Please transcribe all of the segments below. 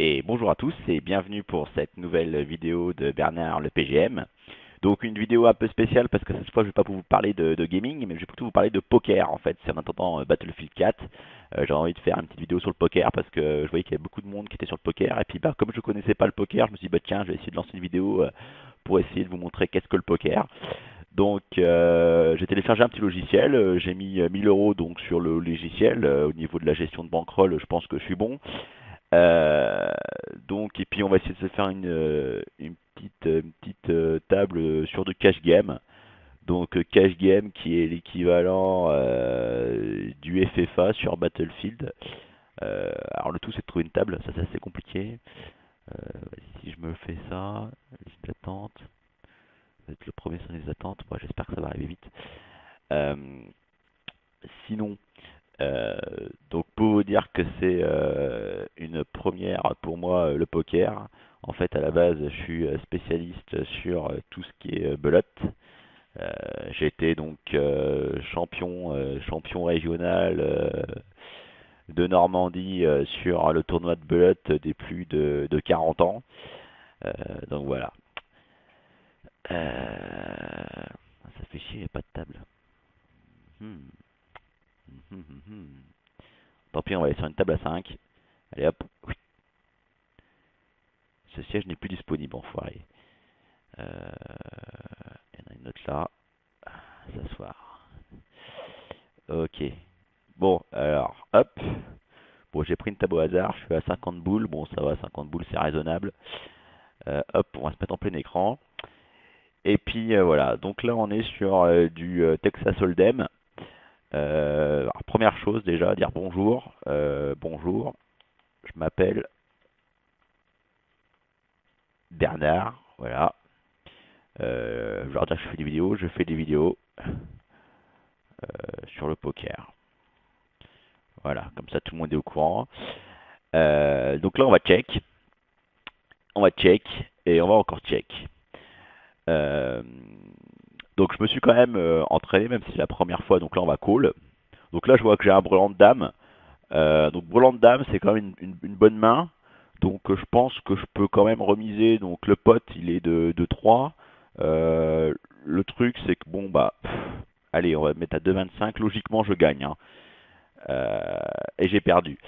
Et bonjour à tous et bienvenue pour cette nouvelle vidéo de Bernard le PGM. Donc une vidéo un peu spéciale parce que cette fois je vais pas vous parler de gaming mais je vais plutôt vous parler de poker en fait. C'est en attendant Battlefield 4. J'ai envie de faire une petite vidéo sur le poker parce que je voyais qu'il y avait beaucoup de monde qui était sur le poker. Et puis bah, comme je connaissais pas le poker, je me suis dit bah tiens je vais essayer de lancer une vidéo pour essayer de vous montrer qu'est-ce que le poker. Donc j'ai téléchargé un petit logiciel, j'ai mis 1000 euros donc sur le logiciel. Au niveau de la gestion de bankroll je pense que je suis bon. Euh, donc, et puis on va essayer de se faire une petite table sur du cash game. Donc cash game qui est l'équivalent du FFA sur Battlefield. Alors le tout c'est de trouver une table, ça c'est assez compliqué. Si je me fais ça, liste d'attente, ça va être le premier sur les liste d'attente. Moi j'espère que ça va arriver vite. Euh, Sinon, Euh, donc pour vous dire que c'est une première pour moi le poker. En fait à la base je suis spécialiste sur tout ce qui est belote. J'ai été donc champion régional de Normandie sur le tournoi de belote des plus de 40 ans. Euh, donc voilà. Ça fait chier, il n'y a pas de table. Hmm. Hmm, hmm, hmm. Tant pis, on va aller sur une table à 5. Allez hop. Ce siège n'est plus disponible, enfoiré. Il y en a une autre là. S'asseoir. Ok. Bon, alors, hop. Bon, j'ai pris une table au hasard. Je suis à 50 boules. Bon, ça va, 50 boules, c'est raisonnable. Hop, on va se mettre en plein écran. Et puis voilà. Donc là, on est sur du Texas Hold'em. Alors, première chose, déjà, dire bonjour. Bonjour. Je m'appelle Bernard. Voilà. Je leur dire que je fais des vidéos. Je fais des vidéos sur le poker. Voilà, comme ça tout le monde est au courant. Donc là on va check, et on va encore check. Euh, donc je me suis quand même entraîné, même si c'est la première fois. Donc là on va call. Donc là je vois que j'ai un brelan de dame. Donc brelan de dame c'est quand même une bonne main. Donc je pense que je peux quand même remiser. Donc le pot il est de 3. Le truc c'est que bon bah allez on va mettre à 2,25. Logiquement je gagne, hein. Et j'ai perdu.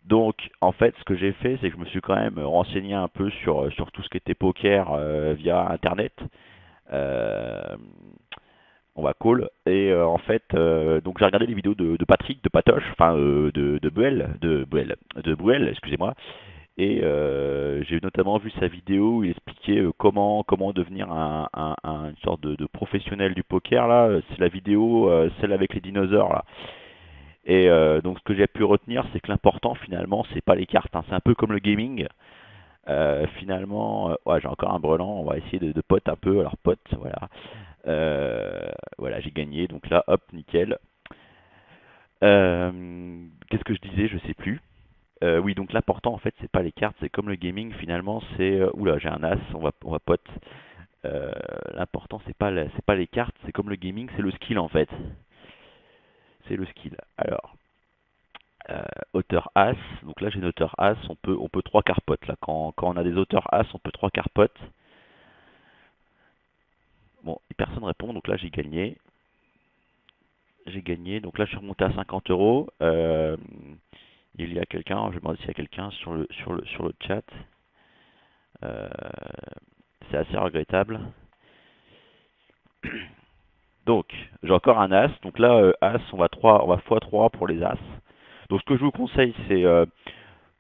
Donc, en fait, ce que j'ai fait, c'est que je me suis quand même renseigné un peu sur tout ce qui était poker via Internet. Euh, on va call. Et en fait, donc j'ai regardé les vidéos de Patrick, de Patoche, enfin de Bruel, excusez-moi. Et j'ai notamment vu sa vidéo où il expliquait comment devenir une sorte de professionnel du poker. Là, c'est la vidéo, celle avec les dinosaures là. Et donc ce que j'ai pu retenir, c'est que l'important finalement, c'est pas les cartes, hein. C'est un peu comme le gaming. Finalement, ouais, j'ai encore un brelan. On va essayer de pot un peu. Alors pot, voilà. Voilà, j'ai gagné. Donc là, hop, nickel. Qu'est-ce que je disais? Je sais plus. Oui, donc l'important en fait, c'est pas les cartes, c'est comme le gaming. Finalement, c'est oula, j'ai un as. On va pot. L'important, c'est pas les cartes, c'est comme le gaming, c'est le skill en fait. C'est le skill. Alors. Euh, Hauteur As, donc là j'ai une hauteur As, on peut 3 carpotes là. Quand on a des hauteurs As, on peut 3 carpotes. Bon, et personne répond, donc là j'ai gagné. J'ai gagné, donc là je suis remonté à 50 euros. Il y a quelqu'un, je vais demander s'il y a quelqu'un sur le chat. Euh, c'est assez regrettable. Donc, j'ai encore un As, donc là As, on va x3 pour les As. Donc ce que je vous conseille, c'est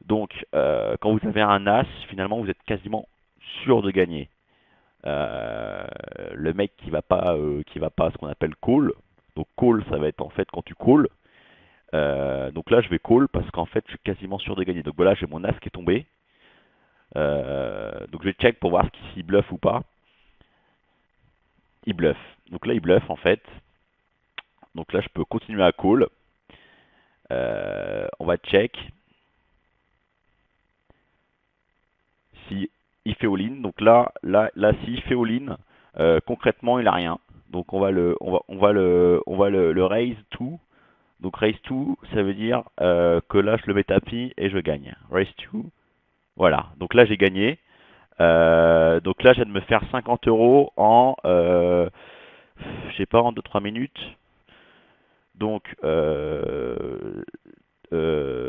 donc quand vous avez un As, finalement vous êtes quasiment sûr de gagner. Le mec qui va pas ce qu'on appelle call. Donc call, ça va être en fait quand tu call. Donc là, je vais call parce qu'en fait, je suis quasiment sûr de gagner. Donc voilà, j'ai mon as qui est tombé. Donc je vais check pour voir s'il bluffe ou pas. Il bluffe. Donc là, il bluffe en fait. Donc là, je peux continuer à call. On va check si il fait all-in. Donc là, s'il fait all-in, concrètement, il a rien. Donc on va le raise tout. Donc raise to, ça veut dire que là je le mets tapis et je gagne. Raise to, Voilà, donc là j'ai gagné. Donc là, je viens de me faire 50 euros en, je sais pas, en 2-3 minutes. Donc, euh, je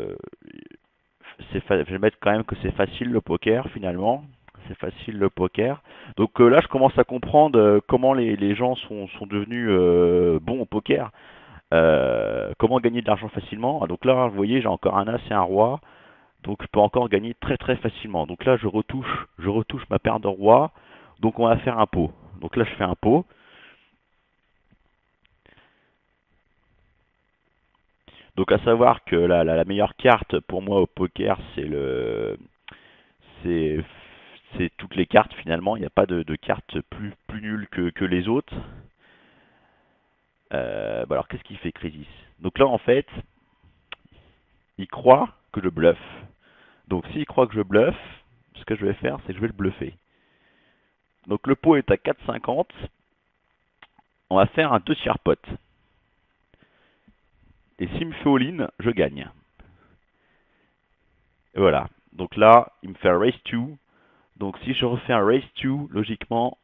vais mettre quand même que c'est facile le poker finalement. C'est facile le poker. Donc là, je commence à comprendre comment les gens sont devenus bons au poker. Comment gagner de l'argent facilement. Ah, donc là, vous voyez, j'ai encore un as et un roi. Donc je peux encore gagner très très facilement. Donc là, je retouche ma paire de roi. Donc on va faire un pot. Donc là, je fais un pot. Donc à savoir que la meilleure carte pour moi au poker, c'est c'est toutes les cartes finalement. Il n'y a pas de carte plus nulle que les autres. Bah alors qu'est-ce qu'il fait Crisis? Donc là en fait, il croit que je bluffe. Donc s'il croit que je bluffe, ce que je vais faire, c'est que je vais le bluffer. Donc le pot est à 4,50. On va faire un 2 tiers pot. Et s'il me fait all-in, je gagne. Et voilà. Donc là, il me fait un raise 2. Donc si je refais un raise 2, logiquement,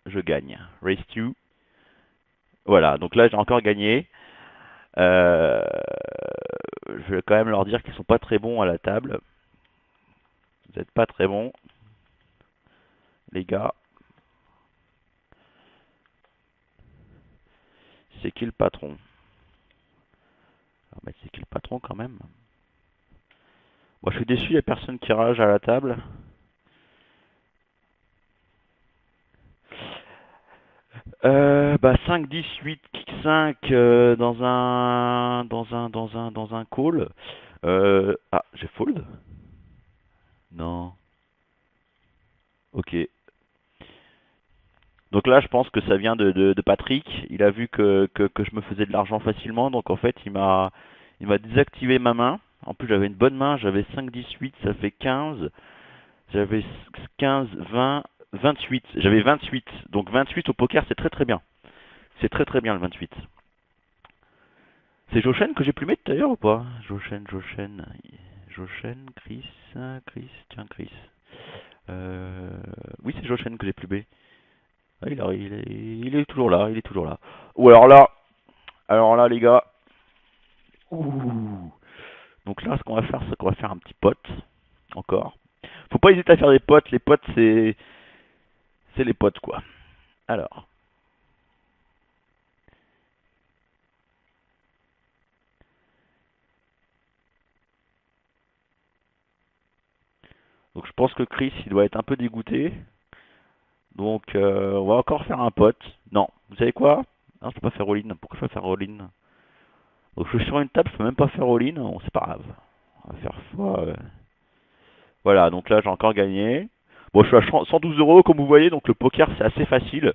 je gagne. Raise 2. Voilà. Donc là, j'ai encore gagné. Euh, je vais quand même leur dire qu'ils sont pas très bons à la table. Vous n'êtes pas très bons, les gars. C'est qui le patron? Ah, mais c'est qui le patron quand même? Moi, je suis déçu, il n'y a personne qui rage à la table. Bah 5, 10, 8, kick 5 dans un call. Ah, j'ai fold? Non. Ok. Donc là, je pense que ça vient de Patrick. Il a vu que je me faisais de l'argent facilement. Donc en fait, il m'a désactivé ma main. En plus, j'avais une bonne main. J'avais 5, 18, ça fait 15. J'avais 15, 20, 28. J'avais 28. Donc 28 au poker, c'est très très bien. C'est très très bien le 28. C'est Joshen que j'ai plumé tout à l'heure ou pas? Joshen, tiens Chris. Oui, c'est Joshen que j'ai plumé. Ah, il est toujours là, il est toujours là. Ou alors là les gars, ouh. Donc là, ce qu'on va faire, c'est qu'on va faire un petit pote, encore. Faut pas hésiter à faire des potes, les potes c'est les potes quoi. Alors, donc je pense que Chris, il doit être un peu dégoûté. Donc on va encore faire un pote. Non, vous savez quoi? Non, je peux pas faire all-in. Pourquoi je peux faire all-in? Donc je suis sur une table, je peux même pas faire all-in. Bon, c'est pas grave. On va faire fois. Voilà, donc là j'ai encore gagné. Bon, je suis à 112 euros comme vous voyez, donc le poker c'est assez facile.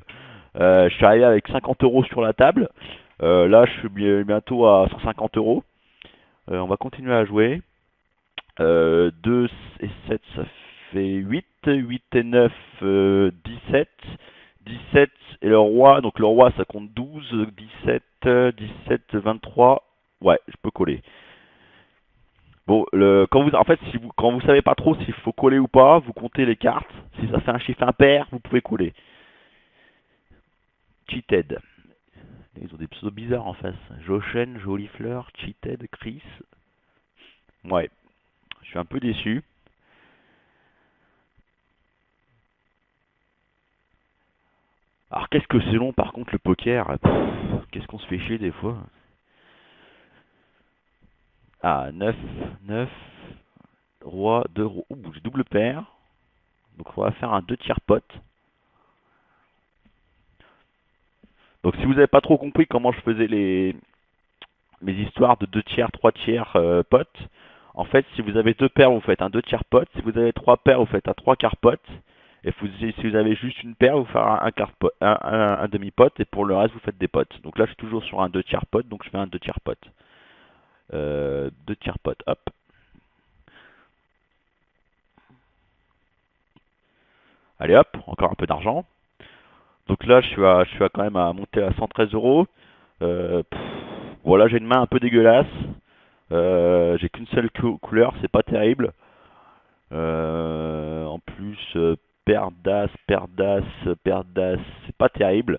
Je suis arrivé avec 50 euros sur la table. Là, je suis bientôt à 150 euros. On va continuer à jouer. 2 et 7, ça fait 8. 8 et 9, 17. 17 et le roi, donc le roi ça compte 12. 17, 17, 23. Ouais, je peux coller. Bon, en fait, quand vous savez pas trop s'il faut coller ou pas, vous comptez les cartes. Si ça fait un chiffre impair, vous pouvez coller. Cheated. Ils ont des pseudos bizarres en face. Joshen, Jolie Fleur, Cheated, Chris. Ouais, je suis un peu déçu. Alors qu'est-ce que c'est long par contre le poker. Qu'est-ce qu'on se fait chier des fois. Ah, 9, 9, roi, 2 roi. Ouh, j'ai double paire. Donc on va faire un 2 tiers pot. Donc si vous n'avez pas trop compris comment je faisais mes histoires de 2 tiers, 3 tiers pot, en fait si vous avez deux paires vous faites un 2 tiers pot. Si vous avez trois paires vous faites un 3 quarts pot. Et si vous avez juste une paire, vous faites un quart pot, un demi-pot, et pour le reste, vous faites des potes. Donc là, je suis toujours sur un 2 tiers pot, donc je fais un 2 tiers pot. 2 tiers pot, hop. Allez hop, encore un peu d'argent. Donc là, je suis quand même à monter à 113 euros. Voilà, j'ai une main un peu dégueulasse. J'ai qu'une seule couleur, c'est pas terrible. plus paire d'as, c'est pas terrible.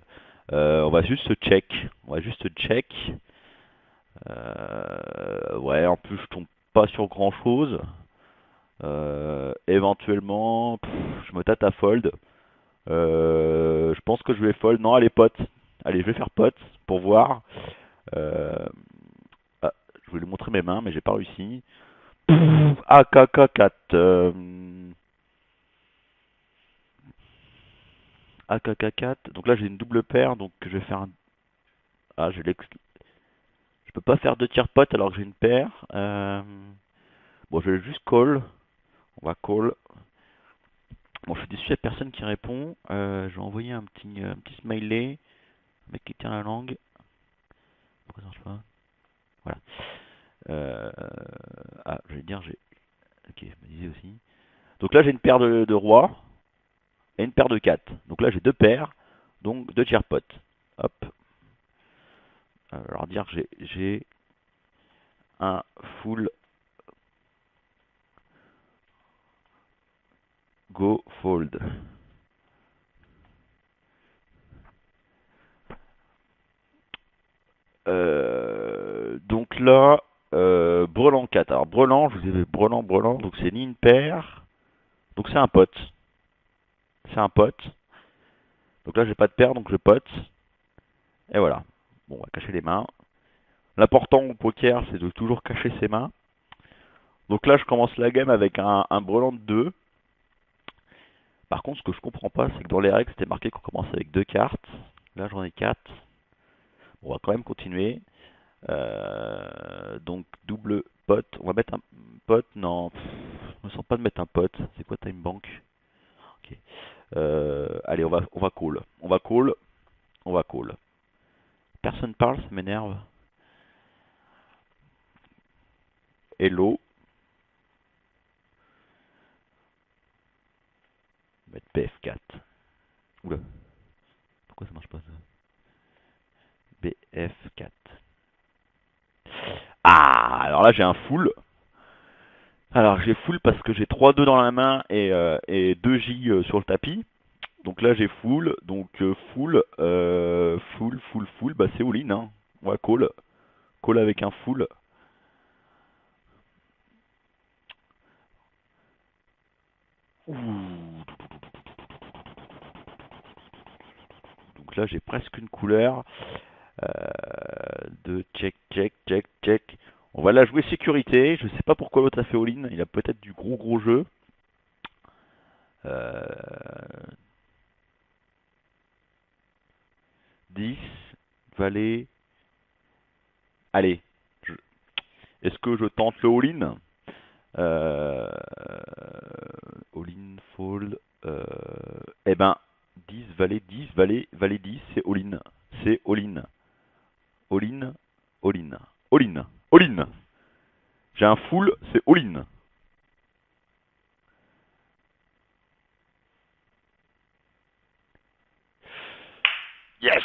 On va juste se check. On va juste check. Ouais, en plus je tombe pas sur grand chose. Éventuellement, je me tâte à fold. Je pense que je vais fold. Non, allez pot. Allez, je vais faire pot pour voir. Euh, ah, je voulais lui montrer mes mains, mais j'ai pas réussi. AKK4. AKK4. Donc là j'ai une double paire, donc je vais faire un. Ah, je peux pas faire deux tiers pot alors que j'ai une paire. Bon, je vais juste call. On va call. Bon, je suis déçu, il n'y a personne qui répond. Je vais envoyer un petit smiley. Le mec qui tient la langue. Pourquoi ça marche pas? Voilà. Euh, ah, je vais dire, j'ai. Ok, je me disais aussi. Donc là, j'ai une paire de rois et une paire de 4. Donc là, j'ai deux paires, donc deux tiers pot. Hop. Alors dire que j'ai un full go fold. Donc là, Brelan 4. Alors Brelan, je vous ai vu Brelan, donc c'est ni une paire, donc c'est un pot. C'est un pot. Donc là, j'ai pas de paire, donc je pote. Et voilà. Bon, on va cacher les mains. L'important au poker, c'est de toujours cacher ses mains. Donc là, je commence la game avec un brelan de 2. Par contre, ce que je comprends pas, c'est que dans les règles, c'était marqué qu'on commence avec deux cartes. Là, j'en ai 4. On va quand même continuer. Donc, double pot. On va mettre un pot. Non, je me sens pas de mettre un pot. C'est quoi Time Bank? Ok. Allez, on va call. On va call. On va call. Personne parle, ça m'énerve. Hello. On va mettre PF4. Oula. Pourquoi ça marche pas ça? BF4. Ah, alors là j'ai un full. Alors j'ai full parce que j'ai 3-2 dans la main et 2J sur le tapis. Donc là j'ai full. Donc full. Bah c'est all-in. Hein. On va call. Call avec un full. Ouh. Donc là j'ai presque une couleur. De check. On va la jouer sécurité. Je sais pas pourquoi l'autre a fait all-in. Il a peut-être du gros jeu. Euh, 10, valet. Allez. Est-ce que je tente le all-in? euh, All-in, fold. Eh ben, 10, valet 10, c'est all-in. C'est all-in. All-in, all-in. All-in. All-in. J'ai un full, c'est all-in. Yes!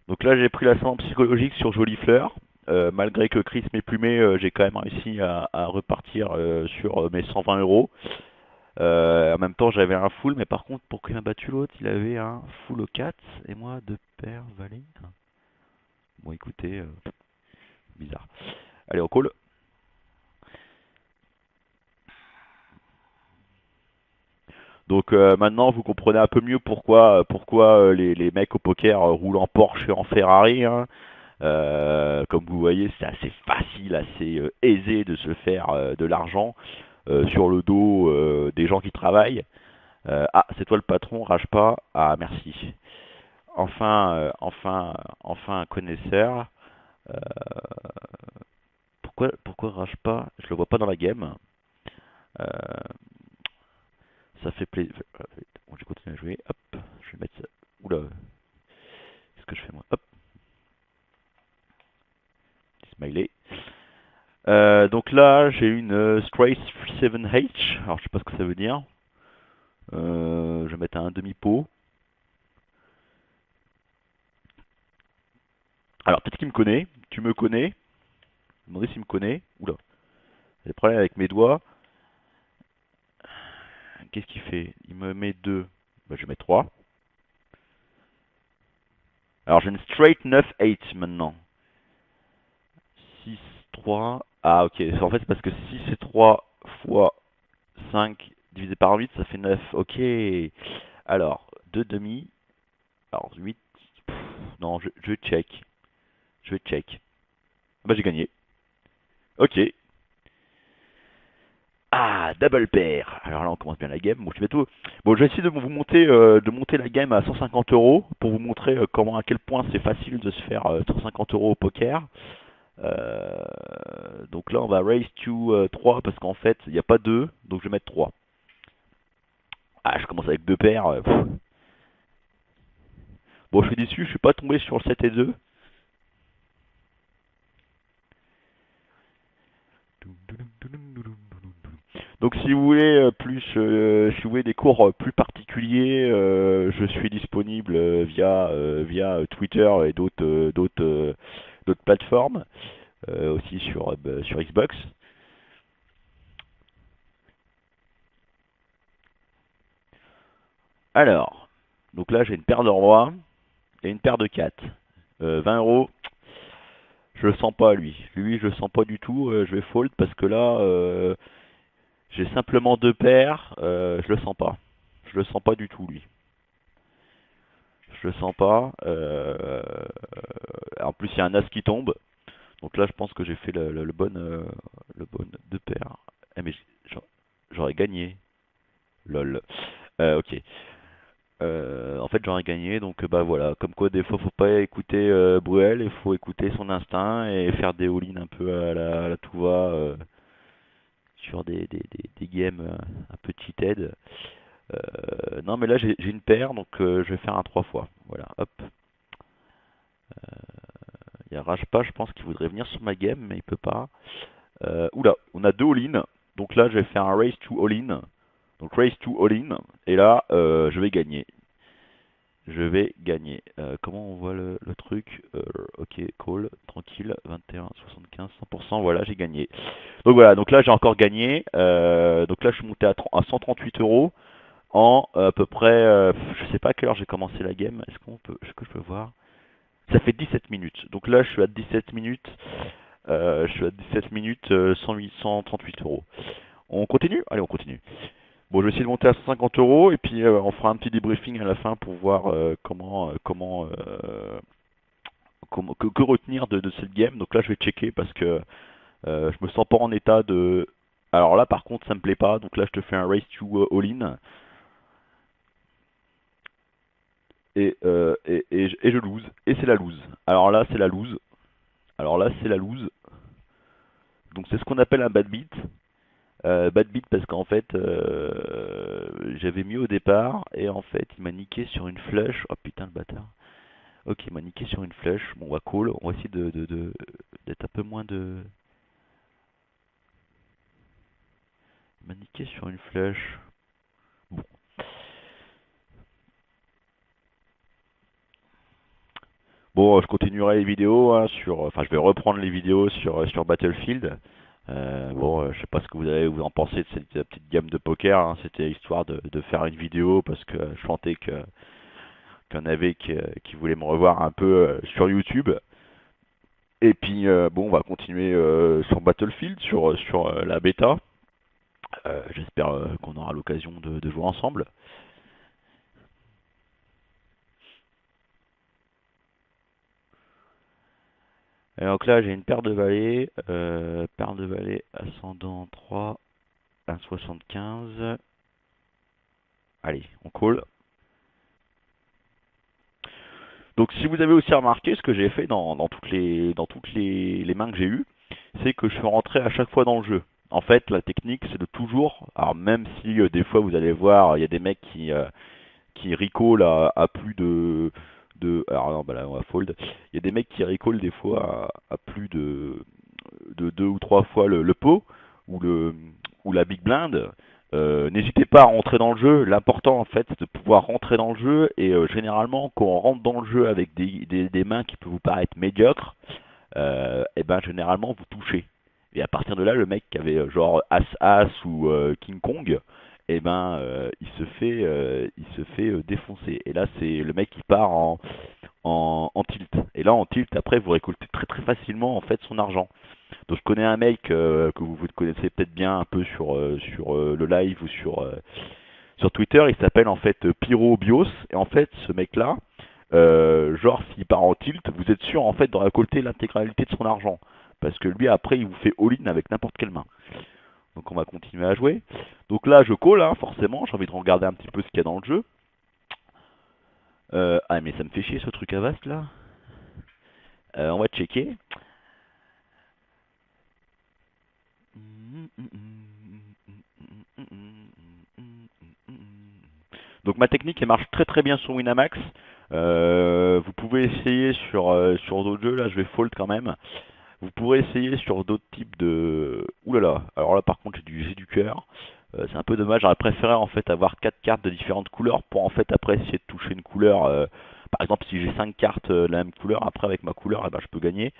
Donc là, j'ai pris l'ascendant psychologique sur Jolie Fleur. Malgré que Chris m'ait plumé, j'ai quand même réussi à repartir sur mes 120 euros. En même temps, j'avais un full, mais par contre, pour qu'il m'a battu l'autre, il avait un full au 4 et moi deux paires valet. Bon, écoutez, bizarre. Allez, on call. Donc maintenant, vous comprenez un peu mieux pourquoi les mecs au poker roulent en Porsche et en Ferrari. Hein. Comme vous voyez, c'est assez facile, assez aisé de se faire de l'argent sur le dos des gens qui travaillent. Ah, c'est toi le patron, rage pas. Ah, merci. Enfin un connaisseur. Euh, pourquoi rage pas? Je le vois pas dans la game. Euh, ça fait plaisir. Bon, je continue à jouer. Hop, je vais mettre ça. Oula, qu'est-ce que je fais moi? Hop, smiley. Donc là, j'ai une Strafe 7H. Alors, je sais pas ce que ça veut dire. Je vais mettre un demi-pot. Alors, peut-être qu'il me connaît. Tu me connais. Je me demandais s'il me connaît. Oula, j'ai des problèmes avec mes doigts. qu'est-ce qu'il fait? Il me met 2. Bah, je vais mettre 3. Alors j'ai une straight 9-8 maintenant. 6, 3. Ah ok, en fait c'est parce que 6 et 3 fois 5 divisé par 8, ça fait 9. Ok. Alors, 2 demi. Alors 8. Non, je check. Je check. Bah j'ai gagné. Ok. Ah, double pair. Alors là, on commence bien la game. Bon, je vais tout. Bon, je vais essayer de monter la game à 150 euros pour vous montrer comment, à quel point c'est facile de se faire 150 euros au poker. Donc là, on va raise to 3 parce qu'en fait, il n'y a pas 2, donc je vais mettre 3. Ah, je commence avec 2 paires. Bon, je suis déçu, je suis pas tombé sur le 7 et 2. Donc si vous voulez si vous voulez des cours plus particuliers, je suis disponible via Twitter et d'autres plateformes, aussi sur Xbox. Alors, donc là j'ai une paire de rois et une paire de 4. 20 euros, je le sens pas lui. Lui je le sens pas du tout. Je vais fold parce que là j'ai simplement 2 paires. Je le sens pas. Je le sens pas du tout lui. Je le sens pas. En plus, il y a un as qui tombe. Donc là, je pense que j'ai fait le bon 2 paires. Eh, mais j'aurais gagné. Lol. Ok. En fait, j'aurais gagné. Donc, bah voilà. Comme quoi, des fois, faut pas écouter Bruel. Il faut écouter son instinct et faire des all-in un peu à la tout va sur des games un peu cheated. Non, mais là, j'ai une paire. Donc, je vais faire un 3 fois. Voilà. Hop. Il y a Rajpa, je pense qu'il voudrait venir sur ma game, mais il peut pas. Oula, on a 2 all-in. Donc là, je vais faire un race to all-in. Donc race to all-in. Et là, je vais gagner. Je vais gagner. Comment on voit le truc? Ok, call, tranquille. 21, 75, 100%. Voilà, j'ai gagné. Donc voilà, donc là, j'ai encore gagné. Donc là, je suis monté à 138 euros en à peu près. Je sais pas à quelle heure j'ai commencé la game. Est-ce que je peux voir? Ça fait 17 minutes. Donc là, je suis à 17 minutes. Je suis à 17 minutes, 138 euros. On continue? Allez, on continue. Bon, je vais essayer de monter à 150 euros et puis on fera un petit débriefing à la fin pour voir que retenir de cette game. Donc là, je vais checker parce que je me sens pas en état de. Alors là, par contre, ça me plaît pas. Donc là, je te fais un race to all-in et je lose. Et c'est la lose. Alors là, c'est la lose. Alors là, c'est la lose. Donc c'est ce qu'on appelle un bad beat. Bad beat parce qu'en fait j'avais mis au départ et en fait il m'a niqué sur une flush. Oh putain le bâtard. Ok, il m'a niqué sur une flush. Bon, on va call. On va essayer d'être un peu moins de. Il m'a niqué sur une flush. Bon. Bon, je continuerai les vidéos hein, enfin, je vais reprendre les vidéos sur Battlefield. Bon, je sais pas ce que vous en pensez de cette petite gamme de poker. Hein. C'était histoire de faire une vidéo parce que je sentais qu'il y en avait qui voulaient me revoir un peu sur YouTube. Et puis, bon, on va continuer sur Battlefield, sur la bêta. J'espère qu'on aura l'occasion de jouer ensemble. Et donc là, j'ai une paire de valets ascendant 3, 1,75. Allez, on call. Donc si vous avez aussi remarqué, ce que j'ai fait dans toutes les mains que j'ai eues, c'est que je suis rentré à chaque fois dans le jeu. En fait, la technique, c'est de toujours, alors même si des fois vous allez voir, il y a des mecs qui recall à plus alors non, bah là on va fold. Il y a des mecs qui recall des fois à plus de 2 ou 3 fois le pot ou la big blind. N'hésitez pas à rentrer dans le jeu. L'important en fait c'est de pouvoir rentrer dans le jeu et généralement quand on rentre dans le jeu avec des mains qui peuvent vous paraître médiocres, et ben généralement vous touchez. Et à partir de là, le mec qui avait genre As-As ou King Kong, et ben il se fait défoncer. Et là c'est le mec qui part en tilt. Et là en tilt après vous récoltez très très facilement en fait son argent. Donc je connais un mec que vous connaissez peut-être bien un peu sur le live ou sur Twitter, il s'appelle en fait Pyro Bios, et en fait ce mec-là, genre s'il part en tilt, vous êtes sûr en fait de récolter l'intégralité de son argent, parce que lui après il vous fait all-in avec n'importe quelle main. Donc on va continuer à jouer. Donc là je call, hein, forcément, j'ai envie de regarder un petit peu ce qu'il y a dans le jeu. Ah mais ça me fait chier ce truc à Avast là. On va checker. Donc ma technique elle marche très très bien sur Winamax. Vous pouvez essayer sur d'autres jeux, là je vais fold quand même. Vous pourrez essayer sur d'autres types de... Ouh là là, alors là par contre j'ai du cœur. C'est un peu dommage, j'aurais préféré en fait avoir 4 cartes de différentes couleurs pour en fait après essayer de toucher une couleur. Par exemple si j'ai 5 cartes de la même couleur, après avec ma couleur eh ben, je peux gagner.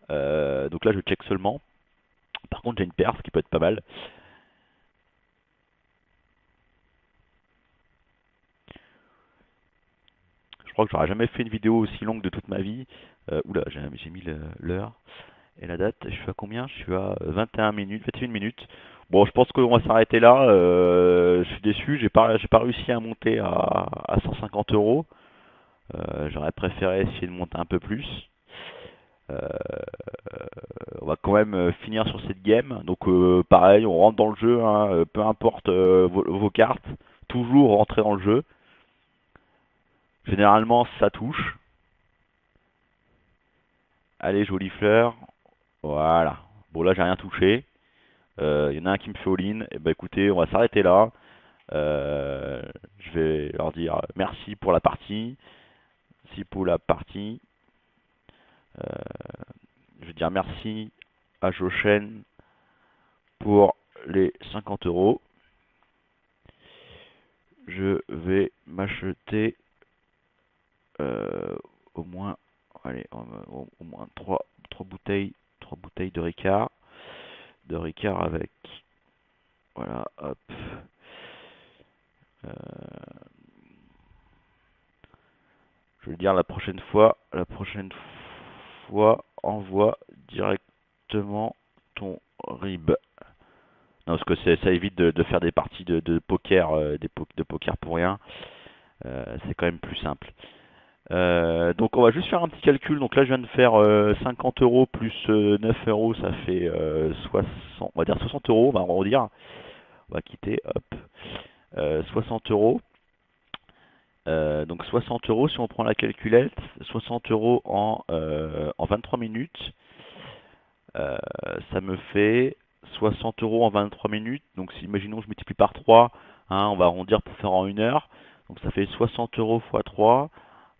Donc là je check seulement. Par contre j'ai une paire, ce qui peut être pas mal. Je crois que j'aurais jamais fait une vidéo aussi longue de toute ma vie. Oula, j'ai mis l'heure et la date. Je suis à combien? Je suis à 21 minutes, 21 minutes. Bon, je pense qu'on va s'arrêter là. Je suis déçu, j'ai pas réussi à monter à 150 euros. J'aurais préféré essayer de monter un peu plus. Euh, on va quand même finir sur cette game. Donc pareil, on rentre dans le jeu, hein, peu importe vos cartes, toujours rentrer dans le jeu. Généralement, ça touche. Allez, jolie fleur. Voilà. Bon, là, j'ai rien touché. Il y en a un qui me fait all-in. Et bah écoutez, on va s'arrêter là. Je vais leur dire merci pour la partie. Merci pour la partie. Je vais dire merci à Joshen pour les 50 euros. Je vais m'acheter au moins, allez, au moins 3 bouteilles, 3 bouteilles de Ricard avec, voilà, hop. Euh, je vais le dire la prochaine fois, envoie directement ton RIB. Non, parce que ça évite de faire des parties de poker, de poker pour rien. C'est quand même plus simple. Donc on va juste faire un petit calcul. Donc là je viens de faire 50 euros plus 9 euros, ça fait 60, on va dire 60 euros, on va arrondir. On va quitter, hop. 60 euros. Donc 60 euros si on prend la calculette, 60 euros en 23 minutes, euh, ça me fait 60 euros en 23 minutes. Donc si imaginons je multiplie par 3, hein, on va arrondir pour faire en 1 heure. Donc ça fait 60 euros x 3.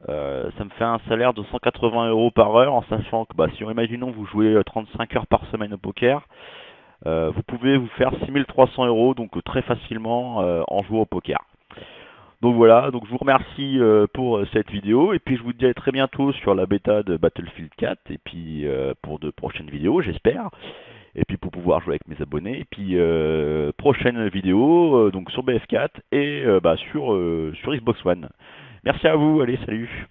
Ça me fait un salaire de 180 euros par heure, en sachant que bah, si imaginons vous jouez 35 heures par semaine au poker, vous pouvez vous faire 6300 euros donc très facilement en jouant au poker. Donc voilà, donc je vous remercie pour cette vidéo et puis je vous dis à très bientôt sur la bêta de Battlefield 4 et puis pour de prochaines vidéos j'espère et puis pour pouvoir jouer avec mes abonnés et puis prochaine vidéo donc sur BF4 et bah, sur Xbox One. Merci à vous, allez salut.